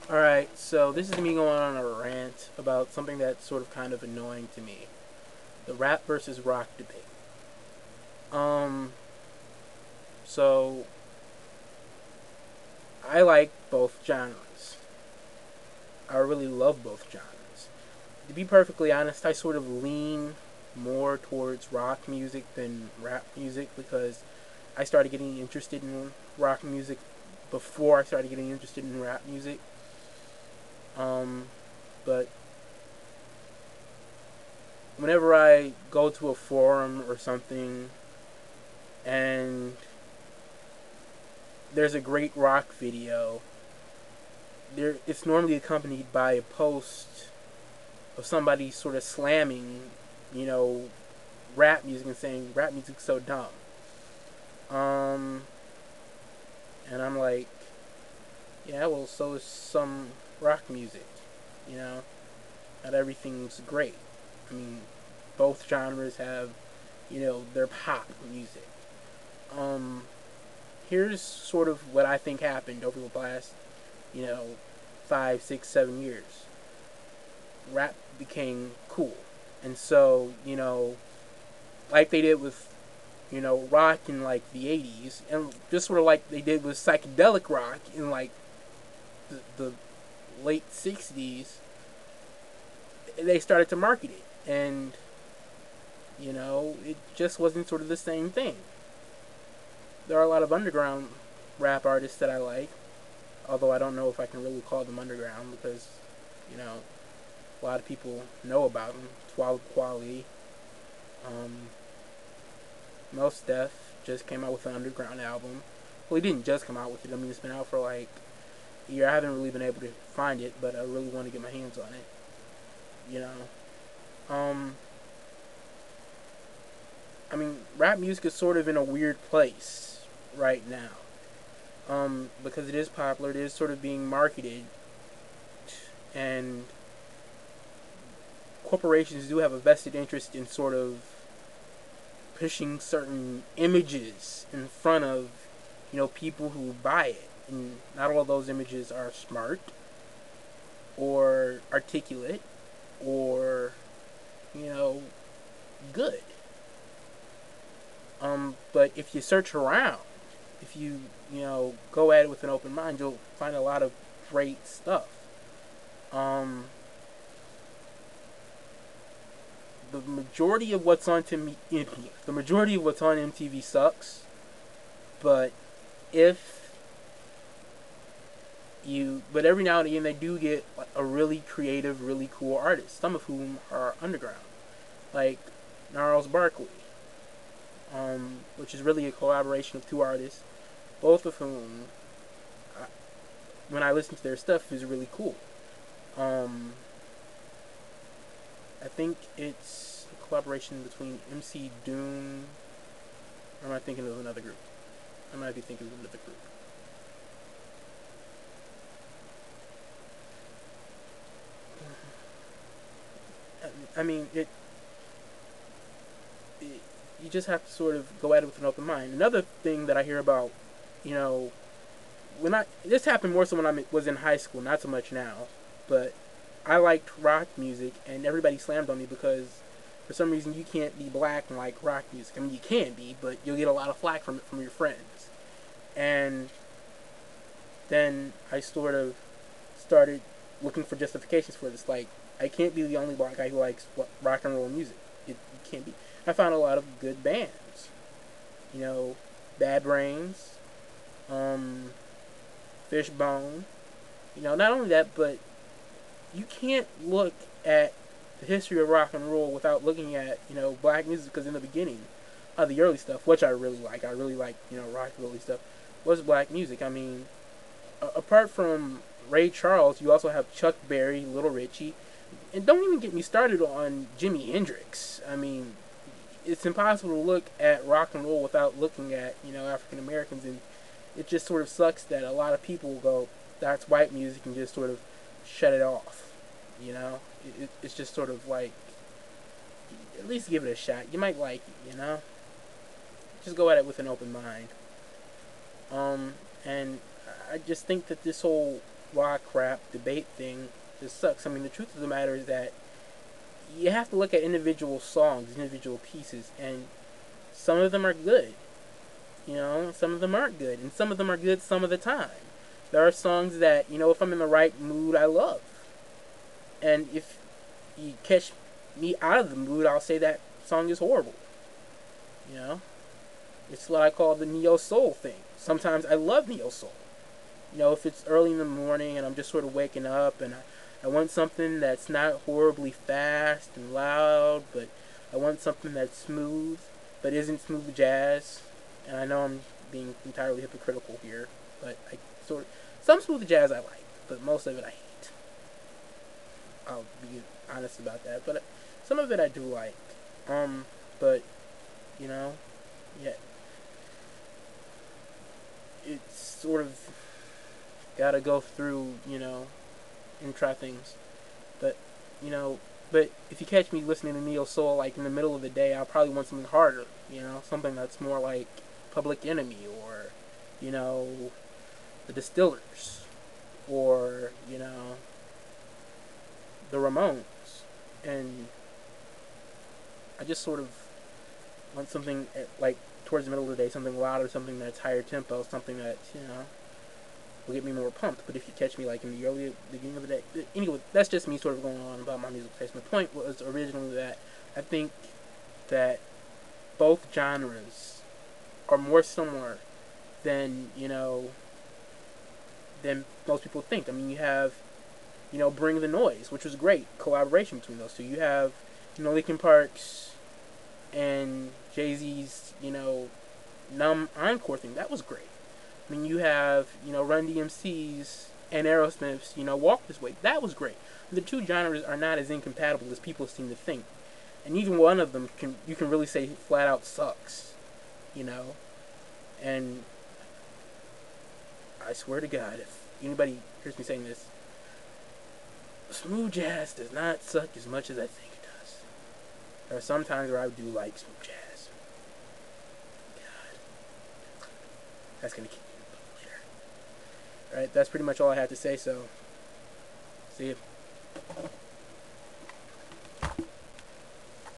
Alright, so this is me going on a rant about something that's sort of kind of annoying to me. The rap versus rock debate. Um, so I like both genres. I really love both genres. To be perfectly honest, I sort of lean more towards rock music than rap music because I started getting interested in rock music before I started getting interested in rap music. Um, but whenever I go to a forum or something and there's a great rock video, it's normally accompanied by a post of somebody sort of slamming, you know, rap music and saying rap music's so dumb. Um, and I'm like, yeah, well, so is some rock music. You know, not everything's great. I mean, both genres have, their pop music. Um, Here's sort of what I think happened over the last, you know, 5, 6, 7 years. Rap became cool. And so, like they did with, rock in like the 80s, and just sort of like they did with psychedelic rock in like the late 60s, they started to market it. And, it just wasn't sort of the same thing. There are a lot of underground rap artists that I like, although I don't know if I can really call them underground because, you know, a lot of people know about them. Twelve Quality, um, Mos Def just came out with an underground album. Well, he didn't just come out with it. I mean, it's been out for like a year. I haven't really been able to find it, but I really want to get my hands on it. You know, um, I mean, rap music is sort of in a weird place right now. Because it is popular, it is sort of being marketed, and corporations do have a vested interest in sort of pushing certain images in front of, people who buy it. And not all of those images are smart or articulate or, you know, good. But if you search around, if you, go at it with an open mind, you'll find a lot of great stuff. Um, the majority of what's on the majority of what's on MTV sucks. But if but every now and again they do get a really creative, really cool artist. Some of whom are underground, like Gnarls Barkley, which is really a collaboration of two artists, both of whom, I, when I listen to their stuff, is really cool. Um, I think it's a collaboration between MC Doom. Or am I thinking of another group? I might be thinking of another group. I mean, it. You just have to sort of go at it with an open mind. Another thing that I hear about, you know, when I this happened more so when I was in high school, not so much now, but I liked rock music, and everybody slammed on me because for some reason you can't be black and like rock music. I mean, you can be, but you'll get a lot of flack from it from your friends. And then I sort of started looking for justifications for this. Like, I can't be the only black guy who likes rock and roll music. It can't be. I found a lot of good bands. You know, Bad Brains, um, Fishbone. Not only that, but you can't look at the history of rock and roll without looking at, black music, because in the beginning of the early stuff, which I really like, rockabilly stuff, was black music. I mean, apart from Ray Charles, you also have Chuck Berry, Little Richie, and don't even get me started on Jimi Hendrix. I mean, it's impossible to look at rock and roll without looking at, African Americans, and it just sort of sucks that a lot of people go, that's white music, and just sort of shut it off. It's just sort of like, at least give it a shot. You might like it. Just go at it with an open mind. And I just think that this whole rock, rap, debate thing just sucks. I mean, the truth of the matter is that you have to look at individual songs, individual pieces, and some of them are good. You know, some of them aren't good, and some of them are good some of the time. There are songs that, you know, if I'm in the right mood, I love. And if you catch me out of the mood, I'll say that song is horrible. You know? It's what I call the neo soul thing. Sometimes I love neo soul. You know, if it's early in the morning and I'm just sort of waking up and I want something that's not horribly fast and loud, but I want something that's smooth, but isn't smooth jazz. And I know I'm being entirely hypocritical here, but I sort of, some smooth jazz I like, but most of it I hate. I'll be honest about that, but some of it I do like. But you know, yeah, it's sort of gotta go through, you know, and try things. But you know, but if you catch me listening to neo soul like in the middle of the day, I'll probably want something harder. You know, something that's more like Public Enemy or, you know, the Distillers or, you know, the Ramones. And I just sort of want something like towards the middle of the day, something louder, something that's higher tempo, something that, you know, will get me more pumped. But if you catch me like in the early beginning of the day, anyway, that's just me sort of going on about my music taste. My point was originally that I think that both genres are more similar than, you know, than most people think. I mean, you have, you know, Bring the Noise, which was great collaboration between those two. You have, you know, Linkin Park's and Jay-Z's, you know, Numb Encore thing. That was great. I mean, you have, you know, Run DMC's and Aerosmith's, you know, Walk This Way. That was great. The two genres are not as incompatible as people seem to think. And even one of them you can really say flat out sucks, you know. And I swear to God, if anybody hears me saying this, smooth jazz does not suck as much as I think it does. There are some times where I do like smooth jazz. God. That's going to keep me later. Alright, that's pretty much all I have to say, so see you.